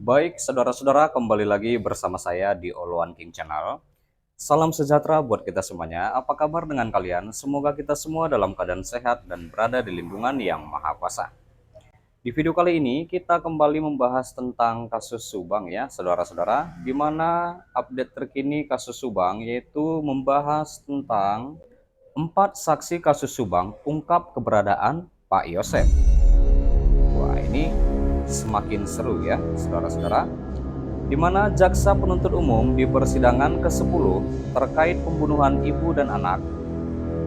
Baik, saudara-saudara, kembali lagi bersama saya di All One King Channel. Salam sejahtera buat kita semuanya. Apa kabar dengan kalian? Semoga kita semua dalam keadaan sehat dan berada di lindungan yang Maha Kuasa. Di video kali ini kita kembali membahas tentang kasus Subang ya, saudara-saudara. Di mana update terkini kasus Subang yaitu membahas tentang 4 saksi kasus Subang ungkap keberadaan Pak Yosef. Wah, ini semakin seru ya, saudara-saudara. Di mana jaksa penuntut umum di persidangan ke-10 terkait pembunuhan ibu dan anak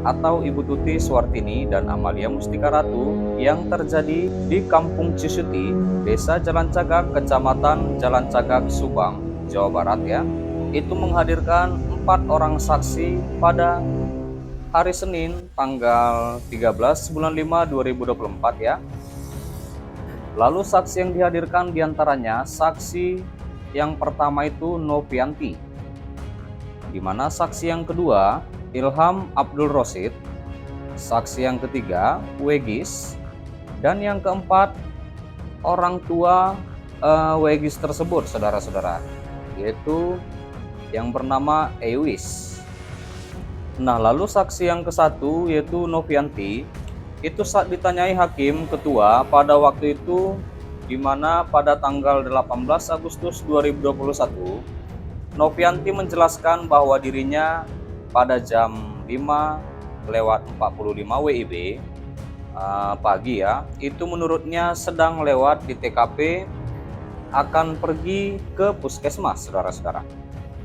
atau Ibu Tuti Suwartini dan Amalia Mustika Ratu yang terjadi di Kampung Cisuti, Desa Jalan Cagak, Kecamatan Jalan Cagak, Subang, Jawa Barat ya. Itu menghadirkan 4 orang saksi pada hari Senin tanggal 13 bulan 5 2024 ya. Lalu saksi yang dihadirkan diantaranya saksi yang pertama itu Novianti, di mana saksi yang kedua Ilham Abdul Rosid, saksi yang ketiga Wegis, dan yang keempat orang tua Wegis tersebut, saudara-saudara, yaitu yang bernama Ewis. Nah, lalu saksi yang ke satu yaitu Novianti, itu saat ditanyai hakim ketua pada waktu itu, di mana pada tanggal 18 Agustus 2021, Novianti menjelaskan bahwa dirinya pada jam 5:45 WIB pagi ya, itu menurutnya sedang lewat di TKP akan pergi ke puskesmas, saudara-saudara.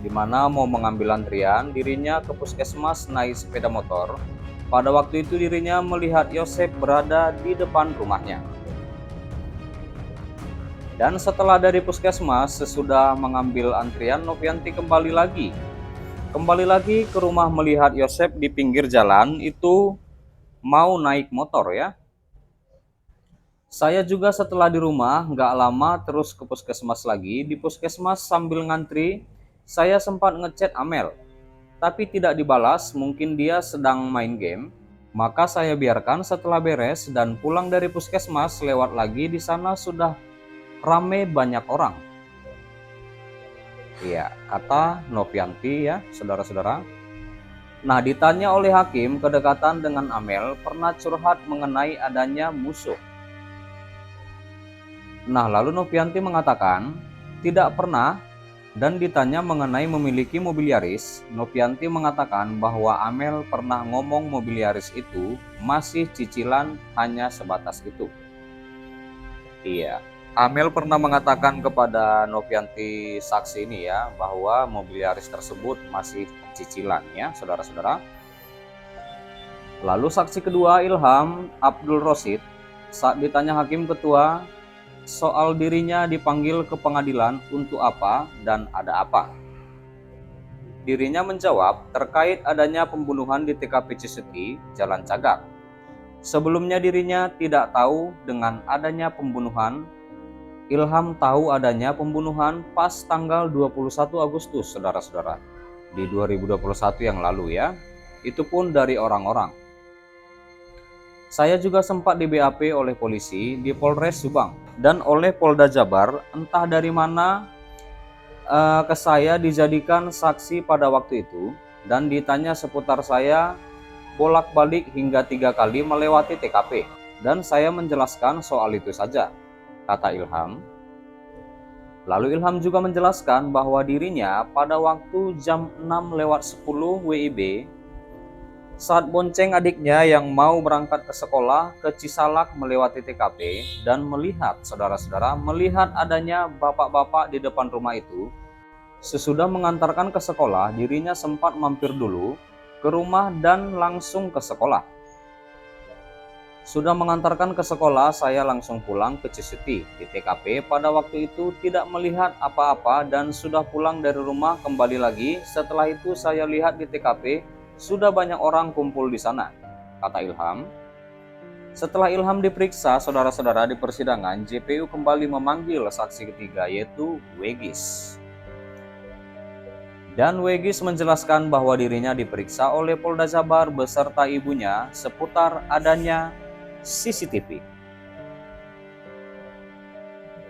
Di mana mau mengambil antrian, dirinya ke puskesmas naik sepeda motor. Pada waktu itu dirinya melihat Yosef berada di depan rumahnya. Dan setelah dari puskesmas, sesudah mengambil antrian, Novianti kembali lagi ke rumah melihat Yosef di pinggir jalan itu mau naik motor ya. Saya juga setelah di rumah nggak lama terus ke puskesmas lagi. Di puskesmas sambil ngantri, saya sempat ngechat Amel, tapi tidak dibalas, mungkin dia sedang main game. Maka saya biarkan. Setelah beres dan pulang dari puskesmas, lewat lagi di sana sudah rame banyak orang. Iya, kata Novianti ya, saudara-saudara. Nah, ditanya oleh hakim kedekatan dengan Amel, pernah curhat mengenai adanya musuh. Nah, lalu Novianti mengatakan tidak pernah. Dan ditanya mengenai memiliki mobil Yaris, Novianti mengatakan bahwa Amel pernah ngomong mobil Yaris itu masih cicilan, hanya sebatas itu. Iya, Amel pernah mengatakan kepada Novianti saksi ini ya, bahwa mobil Yaris tersebut masih cicilan ya, saudara-saudara. Lalu saksi kedua Ilham Abdul Rosid, saat ditanya hakim ketua soal dirinya dipanggil ke pengadilan untuk apa dan ada apa, dirinya menjawab terkait adanya pembunuhan di TKP Cisuti, Jalan Cagak. Sebelumnya dirinya tidak tahu dengan adanya pembunuhan. Ilham tahu adanya pembunuhan pas tanggal 21 Agustus, saudara-saudara, di 2021 yang lalu ya. Itu pun dari orang-orang. Saya juga sempat di BAP oleh polisi di Polres Subang dan oleh Polda Jabar, entah dari mana ke saya dijadikan saksi pada waktu itu dan ditanya seputar saya bolak-balik hingga 3 kali melewati TKP, dan saya menjelaskan soal itu saja, kata Ilham. Lalu Ilham juga menjelaskan bahwa dirinya pada waktu jam 6:10 WIB saat bonceng adiknya yang mau berangkat ke sekolah ke Cisalak melewati TKP dan melihat, saudara-saudara, melihat adanya bapak-bapak di depan rumah itu. Sesudah mengantarkan ke sekolah, dirinya sempat mampir dulu ke rumah dan langsung ke sekolah. Sudah mengantarkan ke sekolah, saya langsung pulang ke Cisuti. Di TKP pada waktu itu tidak melihat apa-apa dan sudah pulang dari rumah kembali lagi. Setelah itu saya lihat di TKP sudah banyak orang kumpul di sana, kata Ilham. Setelah Ilham diperiksa, saudara-saudara, di persidangan, JPU kembali memanggil saksi ketiga yaitu Wegis. Dan Wegis menjelaskan bahwa dirinya diperiksa oleh Polda Jabar beserta ibunya seputar adanya CCTV.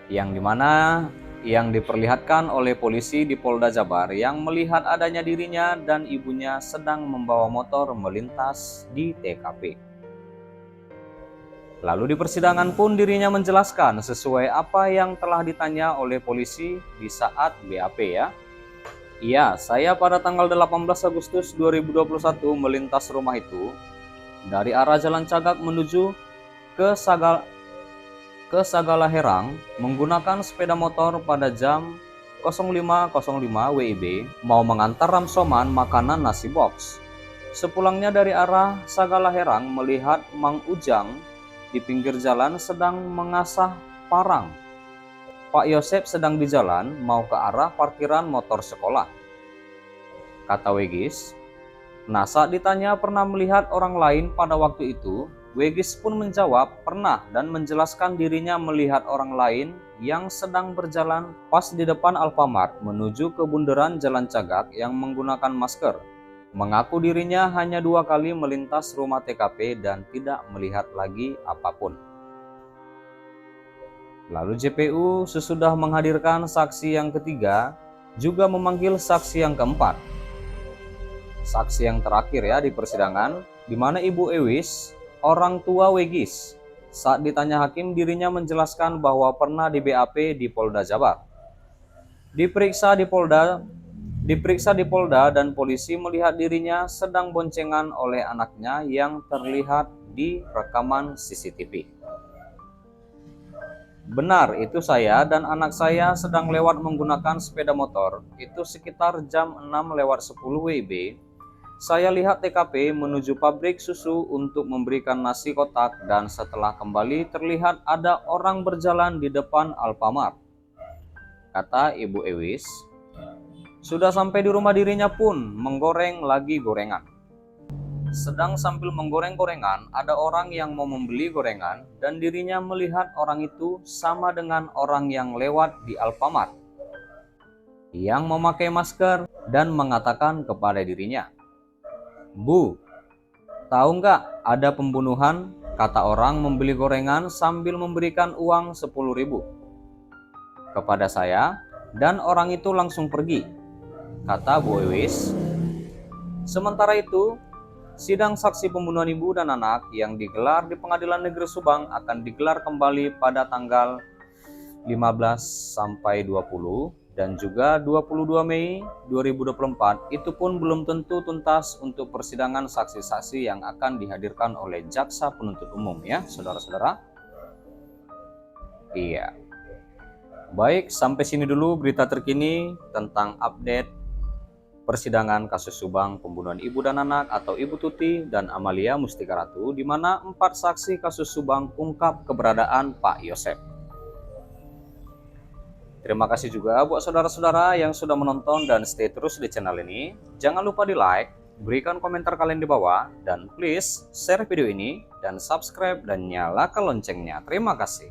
Yang dimana yang diperlihatkan oleh polisi di Polda Jabar yang melihat adanya dirinya dan ibunya sedang membawa motor melintas di TKP. Lalu di persidangan pun dirinya menjelaskan sesuai apa yang telah ditanya oleh polisi di saat BAP ya. Iya, saya pada tanggal 18 Agustus 2021 melintas rumah itu dari arah Jalan Cagak menuju ke Sagala Herang menggunakan sepeda motor pada jam 05.05 WIB mau mengantar ramsoman makanan nasi box. Sepulangnya dari arah Sagala Herang melihat Mang Ujang di pinggir jalan sedang mengasah parang. Pak Yosep sedang di jalan mau ke arah parkiran motor sekolah. Kata Wegis. Nah, saat ditanya pernah melihat orang lain pada waktu itu, Wegis pun menjawab pernah dan menjelaskan dirinya melihat orang lain yang sedang berjalan pas di depan Alfamart menuju ke bundaran Jalan Cagak yang menggunakan masker. Mengaku dirinya hanya 2 kali melintas rumah TKP dan tidak melihat lagi apapun. Lalu JPU sesudah menghadirkan saksi yang ketiga juga memanggil saksi yang keempat. Saksi yang terakhir ya di persidangan, di mana Ibu Ewis, orang tua Wegis, saat ditanya hakim dirinya menjelaskan bahwa pernah di BAP di Polda Jabar. Diperiksa di Polda dan polisi melihat dirinya sedang boncengan oleh anaknya yang terlihat di rekaman CCTV. Benar, itu saya dan anak saya sedang lewat menggunakan sepeda motor. Itu sekitar jam 6:10 WIB. Saya lihat TKP menuju pabrik susu untuk memberikan nasi kotak dan setelah kembali terlihat ada orang berjalan di depan Alfamart. Kata Ibu Ewis. Sudah sampai di rumah dirinya pun menggoreng lagi gorengan. Sedang sambil menggoreng gorengan, ada orang yang mau membeli gorengan dan dirinya melihat orang itu sama dengan orang yang lewat di Alfamart yang memakai masker dan mengatakan kepada dirinya, "Bu, tahu nggak ada pembunuhan?" Kata orang membeli gorengan sambil memberikan uang 10.000 kepada saya dan orang itu langsung pergi, kata Bu Ewis. Sementara itu, sidang saksi pembunuhan ibu dan anak yang digelar di Pengadilan Negeri Subang akan digelar kembali pada tanggal 15 sampai 20 dan juga 22 Mei 2024. Itu pun belum tentu tuntas untuk persidangan saksi-saksi yang akan dihadirkan oleh jaksa penuntut umum ya, saudara-saudara. Iya. Baik, sampai sini dulu berita terkini tentang update persidangan kasus Subang pembunuhan ibu dan anak atau Ibu Tuti dan Amalia Mustika Ratu, di mana 4 saksi kasus Subang ungkap keberadaan Pak Yosep. Terima kasih juga buat saudara-saudara yang sudah menonton dan stay terus di channel ini. Jangan lupa di like, berikan komentar kalian di bawah, dan please share video ini dan subscribe dan nyalakan loncengnya. Terima kasih.